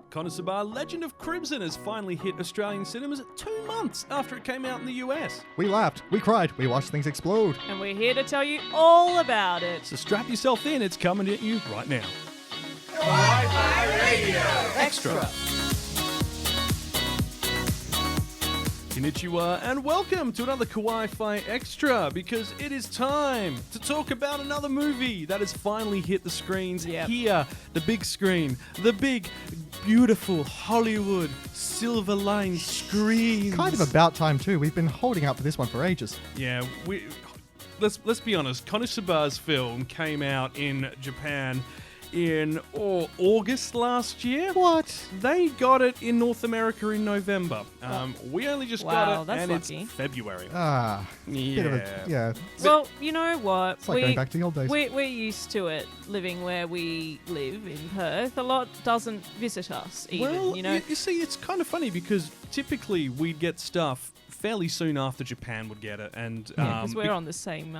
KonoSuba Legend of Crimson has finally hit Australian cinemas 2 months after it came out in the US. We laughed, we cried, we watched things explode. And we're here to tell you all about it. So strap yourself in, it's coming at you right now. Kawaii-Fi Radio Extra. Konnichiwa and welcome to another Kawaii-Fi Extra, because it is time to talk about another movie that has finally hit the screens here, the big screen, the big, beautiful Hollywood silver line screens. Kind of about time too. We've been holding out for this one for ages. Yeah, let's be honest. KonoSuba's film came out in Japan in August last year. What? They got it in North America in November. We only just got it, that's and lucky. It's February. Yeah. Well, you know what? It's like going back to the old days. We're used to it, living where we live in Perth. A lot doesn't visit us even, Well, you know. you see, it's kind of funny because typically we'd get stuff fairly soon after Japan would get it, and Because we're on the same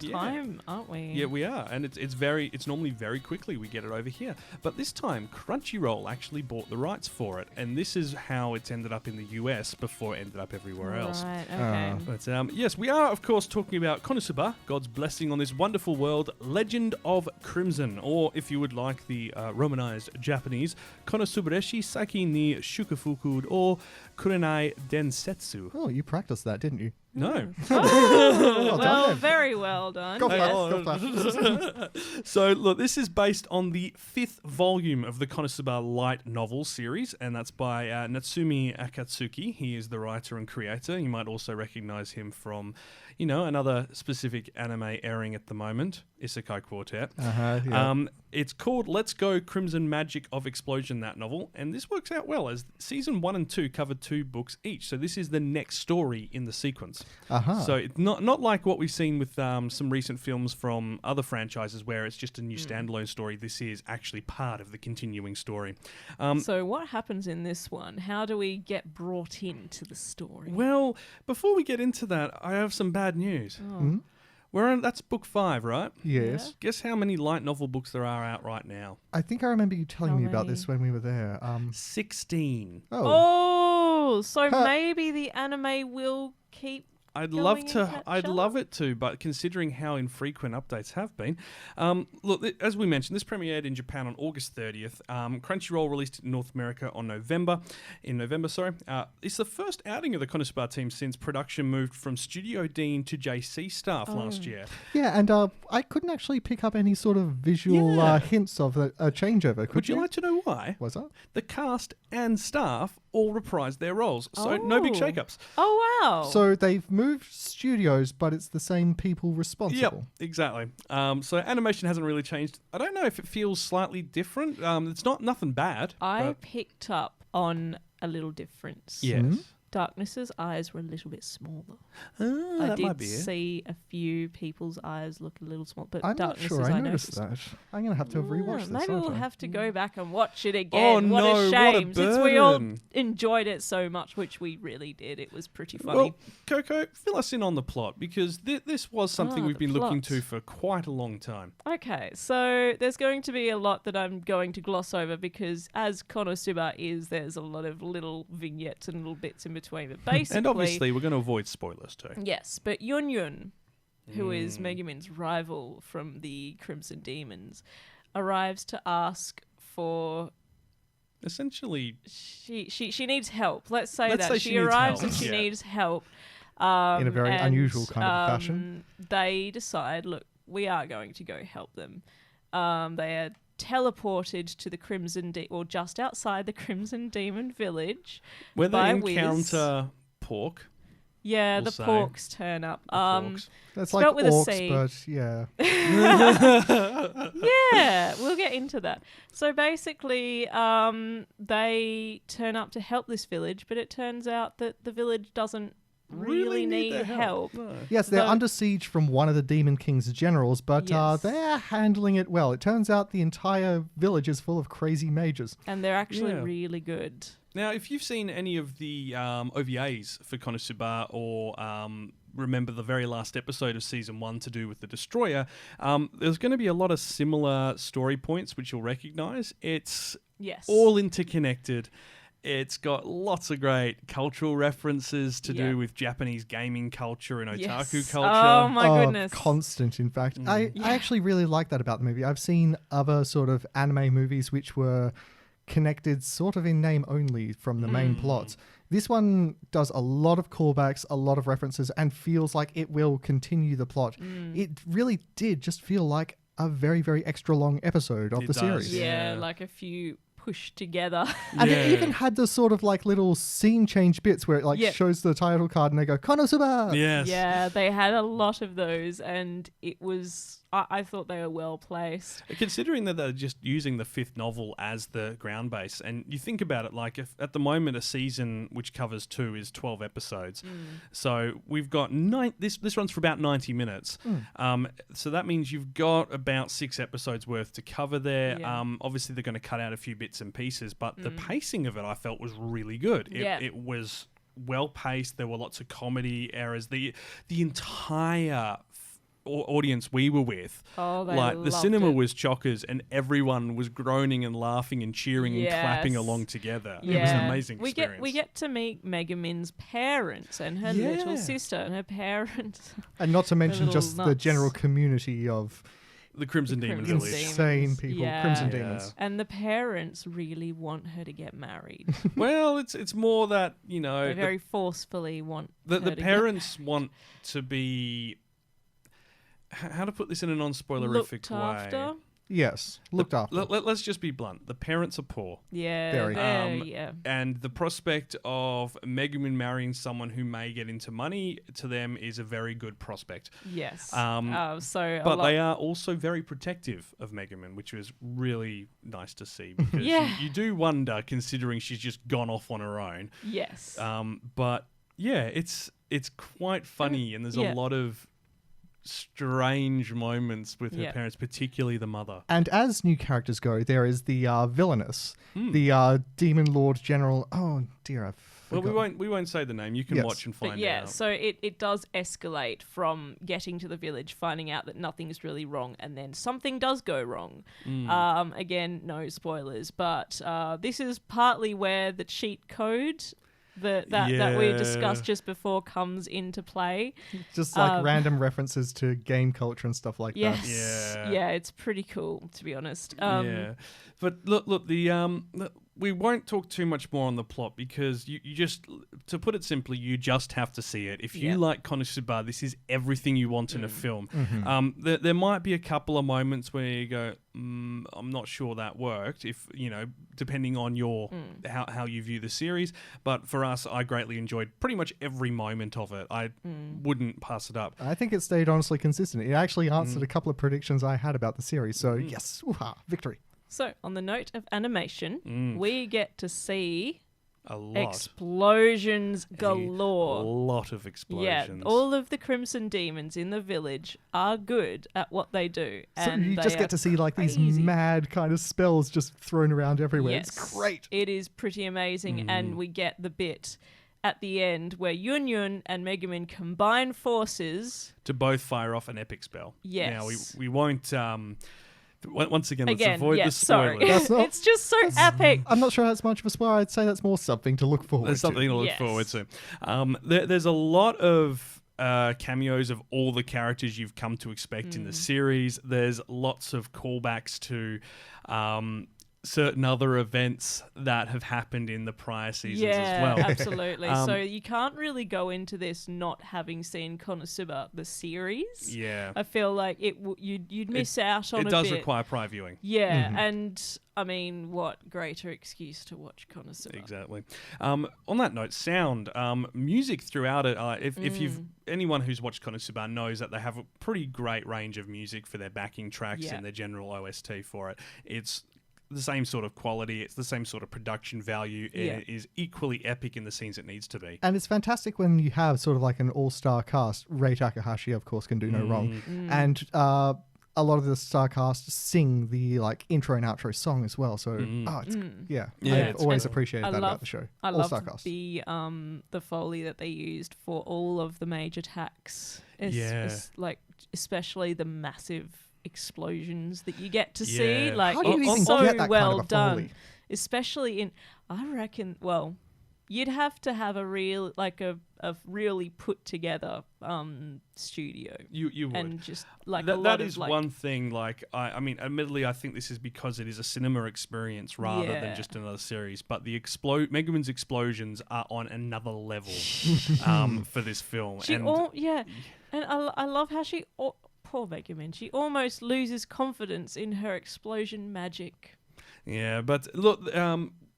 time, aren't we? Yeah, we are, and it's normally very quickly we get it over here. But this time, Crunchyroll actually bought the rights for it, and this is how it's ended up in the US before it ended up everywhere else. Right, okay. But yes, we are of course talking about KonoSuba, God's blessing on this wonderful world, Legend of Crimson, or if you would like the romanized Japanese, Konosubareshi Saki ni Shukafuku, or Kurenai Densetsu. Oh, you practiced that, didn't you? No. Oh, done then. very well done. Go Yes. fast. So, look, this is based on the 5th volume of the KonoSuba light novel series, and that's by Natsumi Akatsuki. He is the writer and creator. You might also recognize him from, another specific anime airing at the moment, Isekai Quartet. Yeah. It's called Let's Go Crimson Magic of Explosion, that novel, and this works out well as season 1 and 2 cover 2 books each, so this is the next story in the sequence. So it's not like what we've seen with some recent films from other franchises where it's just a new standalone story. This is actually part of the continuing story. So what happens in this one? How do we get brought into the story? Well, before we get into that, I have some bad news. That's book 5, right? Yes. Yeah. Guess how many light novel books there are out right now? I think I remember you telling How me about many? this when we were there. 16. Oh, so Huh. maybe the anime will keep I'd going love and to. catch I'd up? love it to, but considering how infrequent updates have been, look, as we mentioned, this premiered in Japan on August 30th. Crunchyroll released it in North America in November. It's the first outing of the KonoSuba team since production moved from Studio Dean to JC staff last year. Yeah, and I couldn't actually pick up any sort of visual hints of a changeover. Would you like to know why? Was that? The cast and staff all reprised their roles, so no big shakeups. Oh, wow. So they've moved studios, but it's the same people responsible. Yep, exactly. So animation hasn't really changed. I don't know if it feels slightly different. It's nothing bad. I but picked up on a little difference. yes. Darkness's eyes were a little bit smaller. I I might did be it. see a few people's eyes look a little small, but I'm not Darkness's sure I I noticed that. I'm going to have to rewatch this. Maybe we'll aren't I? have to go back and watch it again. Oh, what no, what a a shame. Since we all burden. enjoyed it so much, which we really did. It was pretty funny. Well, Coco, fill us in on the plot, because this was something we've the been looking plot. to for quite a long time. Okay, so there's going to be a lot that I'm going to gloss over because as KonoSuba is, there's a lot of little vignettes and little bits in between. But basically... And obviously, we're going to avoid spoilers too. Yes, but Yun Yun, who is Megumin's rival from the Crimson Demons, arrives to ask for... Essentially, She needs help. Let's say Let's that. say She she needs arrives help, and she yeah. needs help. In a very and, unusual kind of fashion. They decide, look, we are going to go help them. They are teleported to the Crimson or just outside the Crimson Demon village. where they by Wiz. encounter Pork. Yeah, We'll the say. porks turn up. Porks. That's spelt like with a orcs, C. but yeah. Yeah, we'll get into that. So basically, they turn up to help this village, but it turns out that the village doesn't really need their help. No. Yes, they're So- under siege from one of the Demon King's generals, but Yes. they're handling it well. It turns out the entire village is full of crazy mages. And they're actually Yeah. really good. Now, if you've seen any of the OVAs for KonoSuba or remember the very last episode of Season 1 to do with the Destroyer, there's going to be a lot of similar story points which you'll recognise. It's Yes. all interconnected. It's got lots of great cultural references to do with Japanese gaming culture and otaku culture. Oh my goodness. Constant, in fact. I actually really like that about the movie. I've seen other sort of anime movies which were connected sort of in name only from the main plots. This one does a lot of callbacks, a lot of references, and feels like it will continue the plot. It really did just feel like a very, very extra long episode of the series. Yeah, like a few pushed together. And it even had the sort of like little scene change bits where it like shows the title card and they go, KonoSuba! Yes. Yeah, they had a lot of those, and it was... I thought they were well placed. Considering that they're just using the 5th novel as the ground base, and you think about it, like if at the moment a season which covers 2 is 12 episodes, so we've got this runs for about 90 minutes. So that means you've got about 6 episodes worth to cover there. Obviously they're going to cut out a few bits and pieces, but the pacing of it I felt was really good. It was well paced. There were lots of comedy errors. The entire audience we were with, like the cinema was chockers, and everyone was groaning and laughing and cheering and clapping along together. It was an amazing experience. We get to meet Megumin's parents and her little sister and her parents, and not to mention just the general community of the Crimson Demon Village. Insane people, Crimson Demons. And the parents really want her to get married. Well, it's more that, you know, they very forcefully want the parents want to be, how to put this in a non-spoilerific way. After? Yes, looked after. Let's just be blunt. The parents are poor. Yeah, very. And the prospect of Megumin marrying someone who may get into money to them is a very good prospect. Yes. But they are also very protective of Megumin, which was really nice to see, because you do wonder, considering she's just gone off on her own. Yes. But yeah, it's quite funny, and there's a lot of strange moments with her parents, particularly the mother. And as new characters go, there is the villainous, the Demon Lord General. Oh dear, I forgot. Well, we won't say the name. You can watch and find out. So it does escalate from getting to the village, finding out that nothing's really wrong, and then something does go wrong. Again, no spoilers, but this is partly where the cheat code that we discussed just before comes into play. Just like random references to game culture and stuff like that. Yeah, it's pretty cool, to be honest. But look, we won't talk too much more on the plot, because you just, to put it simply, you just have to see it. If you like KonoSuba, this is everything you want in a film. There might be a couple of moments where you go, I'm not sure that worked, if, you know, depending on your how you view the series. But for us, I greatly enjoyed pretty much every moment of it. I wouldn't pass it up. I think it stayed honestly consistent. It actually answered a couple of predictions I had about the series. So yes, victory. So, on the note of animation, we get to see a lot. Explosions galore. A lot of explosions. Yeah, all of the Crimson Demons in the village are good at what they do. So and you just get to see like these mad kind of spells just thrown around everywhere. Yes, it's great. It is pretty amazing. And we get the bit at the end where Yun Yun and Megumin combine forces to both fire off an epic spell. Yes. Now, we won't... once again, let's avoid the spoilers. Sorry. It's just so epic. I'm not sure that's much of a spoiler. I'd say that's more something to look forward to. There's something to look forward to. There's a lot of cameos of all the characters you've come to expect in the series. There's lots of callbacks to certain other events that have happened in the prior seasons as well. Absolutely. So you can't really go into this not having seen KonoSuba the series. Yeah, I feel like you'd miss out on. It does require prior viewing. Yeah, and I mean, what greater excuse to watch KonoSuba? Exactly. On that note, sound, music throughout it. If you've anyone who's watched KonoSuba knows that they have a pretty great range of music for their backing tracks and their general OST for it. It's the same sort of quality, it's the same sort of production value. It is equally epic in the scenes it needs to be. And it's fantastic when you have sort of like an all-star cast. Ray Takahashi, of course, can do no wrong. And a lot of the star cast sing the like intro and outro song as well. So I've always appreciated that about the show. I love the Foley that they used for all of the major attacks. Like especially the massive explosions that you get to see, like how do you it's even so get that well kind of a done. Foley? especially in, I reckon, well, you'd have to have a real, like a really put together studio. You would. And just like that is one thing. Like I mean, admittedly, I think this is because it is a cinema experience rather than just another series. But the Megumin's explosions are on another level for this film. And I love how poor Megumin, she almost loses confidence in her explosion magic. Yeah, but look,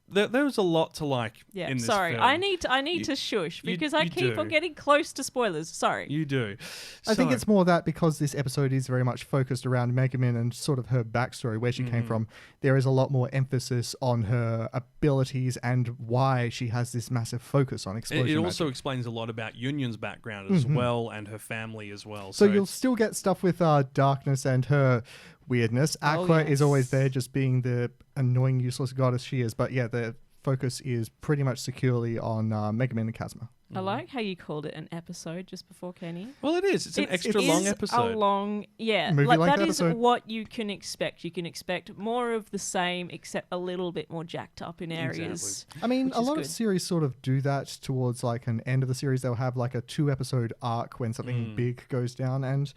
there was a lot to like in this film. I need to shush because I keep on getting close to spoilers. Sorry. You do. I think it's more that because this episode is very much focused around Megumin and sort of her backstory, where she came from, there is a lot more emphasis on her abilities and why she has this massive focus on explosion magic. It also explains a lot about Yunyun's background as well and her family as well. So you'll still get stuff with darkness and her weirdness. Aqua is always there, just being the annoying, useless goddess she is. But yeah, the focus is pretty much securely on Megumin and Kazuma. I like how you called it an episode just before Kenny. Well, it is. It's an extra long episode. A long, movie like that is episode. what you can expect. You can expect more of the same, except a little bit more jacked up in areas. Exactly. I mean, a lot of series sort of do that towards like an end of the series. They'll have like a 2-episode arc when something big goes down, and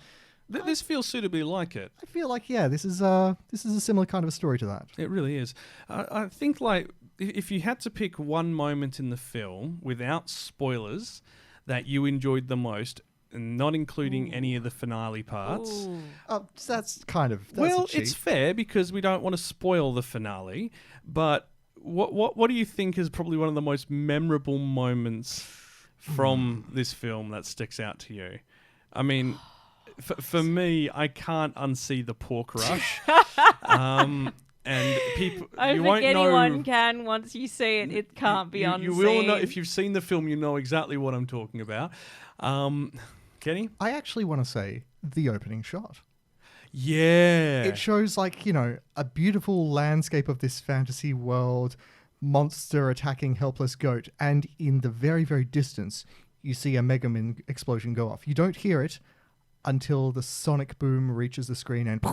this feels suitably like it. I feel like this is a similar kind of a story to that. It really is. I think like if you had to pick one moment in the film without spoilers that you enjoyed the most, and not including any of the finale parts. That's kind of it's fair because we don't want to spoil the finale. But what do you think is probably one of the most memorable moments from this film that sticks out to you? I mean, for me, I can't unsee the pork rush. And people, I think anyone can once you see it. It can't be unseen. You will know if you've seen the film. You know exactly what I'm talking about. Kenny, I actually want to say the opening shot. Yeah, it shows like a beautiful landscape of this fantasy world, monster attacking helpless goat, and in the very, very distance, you see a Megumin explosion go off. You don't hear it until the sonic boom reaches the screen and.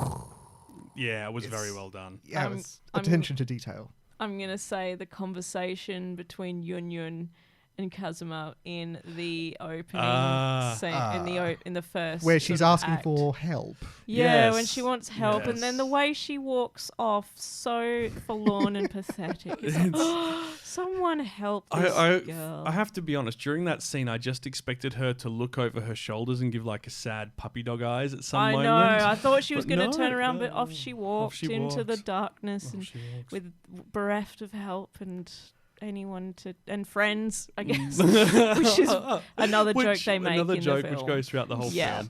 Yeah, it was very well done. Yeah, it was attention to detail. I'm going to say the conversation between Yunyun and Kazuma in the opening scene, in the first where she's asking act. For help. Yeah, when she wants help, and then the way she walks off, so forlorn and pathetic. Someone help this girl. I have to be honest, during that scene, I just expected her to look over her shoulders and give like a sad puppy dog eyes at some moment. I know, I thought she was going to turn around, but off she walked into the darkness with bereft of help and anyone and friends, I guess, which is another joke they make another in joke the film. which goes throughout the whole film.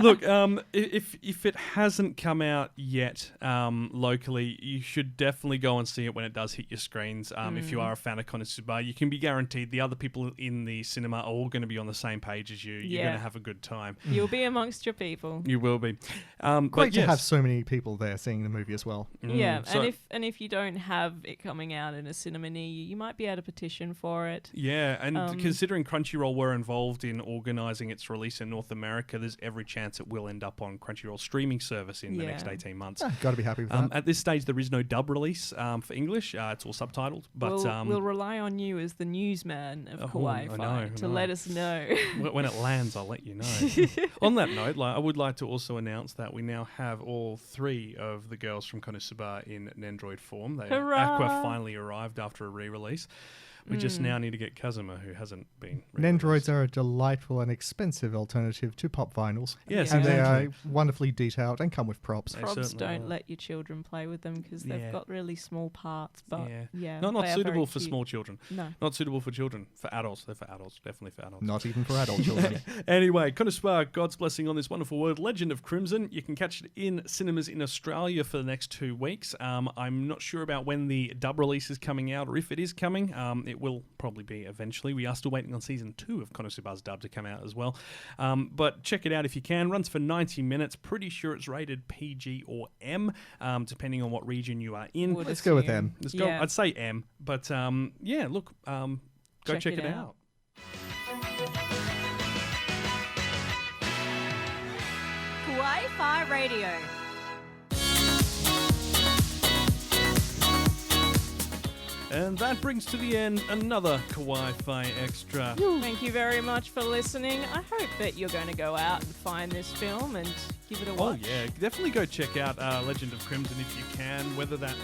Look, if it hasn't come out yet locally, you should definitely go and see it when it does hit your screens. If you are a fan of KonoSuba, you can be guaranteed the other people in the cinema are all going to be on the same page as you. You're going to have a good time. You'll be amongst your people. You will be. Great to have so many people there seeing the movie as well. And if you don't have it coming out in a cinema near you might be able to petition for it. Yeah, and considering Crunchyroll were involved in organising its release in North America, there's every chance it will end up on Crunchyroll's streaming service in the next 18 months. Got to be happy with that. At this stage, there is no dub release for English. It's all subtitled. But we'll rely on you as the newsman of Kawaii-Fi to let us know. When it lands, I'll let you know. On that note, I would like to also announce that we now have all 3 of the girls from KonoSuba in Nendroid form. Aqua finally arrived after a re-release. We just now need to get Kazuma, who hasn't been. Nendroids are a delightful and expensive alternative to pop vinyls. Yes, and they are wonderfully detailed and come with props. Props don't let your children play with them because they've got really small parts. But not suitable for small children. No, not suitable for children. For adults, they're for adults. Definitely for adults. Not even for adult children. Anyway, KonoSuba, God's blessing on this wonderful word, Legend of Crimson. You can catch it in cinemas in Australia for the next 2 weeks. I'm not sure about when the dub release is coming out or if it is coming. It will probably be eventually. We are still waiting on season 2 of KonoSuba's dub to come out as well. But check it out if you can. Runs for 90 minutes. Pretty sure it's rated PG or M, depending on what region you are in. Let's go with M. Let's go. I'd say M. But look, go check it out. Kawaii-Fi Radio. And that brings to the end another Kawaii-Fi Extra. Thank you very much for listening. I hope that you're going to go out and find this film and give it a watch. Oh yeah, definitely go check out Legend of Crimson if you can, whether that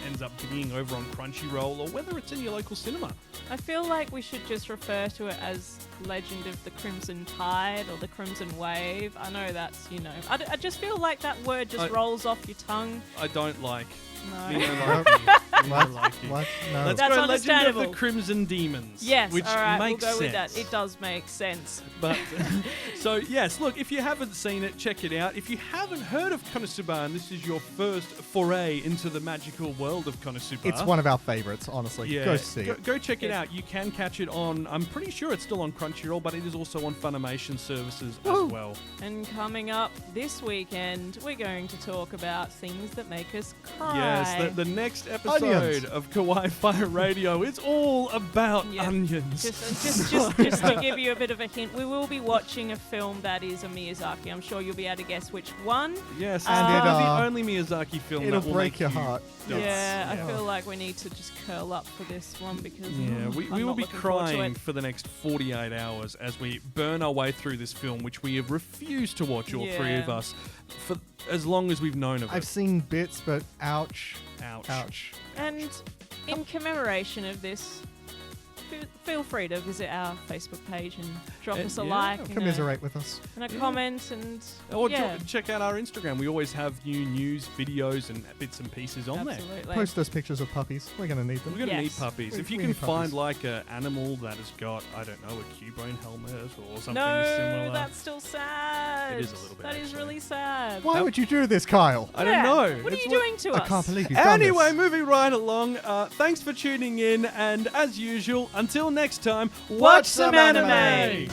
ends up being over on Crunchyroll or whether it's in your local cinema. I feel like we should just refer to it as Legend of the Crimson Tide or the Crimson Wave. I know that's, I just feel like that word just rolls off your tongue. I don't like. No. We don't like you. We don't like you. What? No. Let's That's go Legend of understandable. the Crimson Demons. Yes, which all right, makes we'll go with sense. that. It does make sense. But so yes, look, if you haven't seen it, check it out. If you haven't heard of KonoSuba and this is your first foray into the magical world of KonoSuba, It's one of our favorites, honestly. yeah, Go see it. Go check it out. You can catch it on. I'm pretty sure it's still on Crunchyroll, but it is also on Funimation services as well. And coming up this weekend, we're going to talk about things that make us cry. Yes, the next episode of Kawaii-Fi Radio is all about onions. Just to give you a bit of a hint, we will be watching a film that is a Miyazaki. I'm sure you'll be able to guess which one. Yes, And and the only Miyazaki film it'll that will break make your you heart. dance. Yeah, I feel like we need to just curl up for this one because we I'm will not be looking forward to crying it. for the next 48 hours as we burn our way through this film, which we have refused to watch, all three of us, for as long as we've known of I've it. seen bits, but ouch. Ouch. Ouch. And in commemoration of this, feel free to visit our Facebook page and drop us a like and Commiserate with us. a comment and Or check out our Instagram. We always have new news, videos, and bits and pieces on there. absolutely. Post us pictures of puppies. We're going to need them. We're going to need Yes. puppies. We- If you we can need puppies. find like an animal that has got, I don't know, a Cubone helmet or something No, similar. that's still sad. It is a little bit, That is actually. really sad. Why would you do this, Kyle? I don't Yeah. know. What are It's you doing to us? I can't believe you've done Anyway, this. moving right along. Thanks for tuning in, and as usual, until next time, Watch some anime.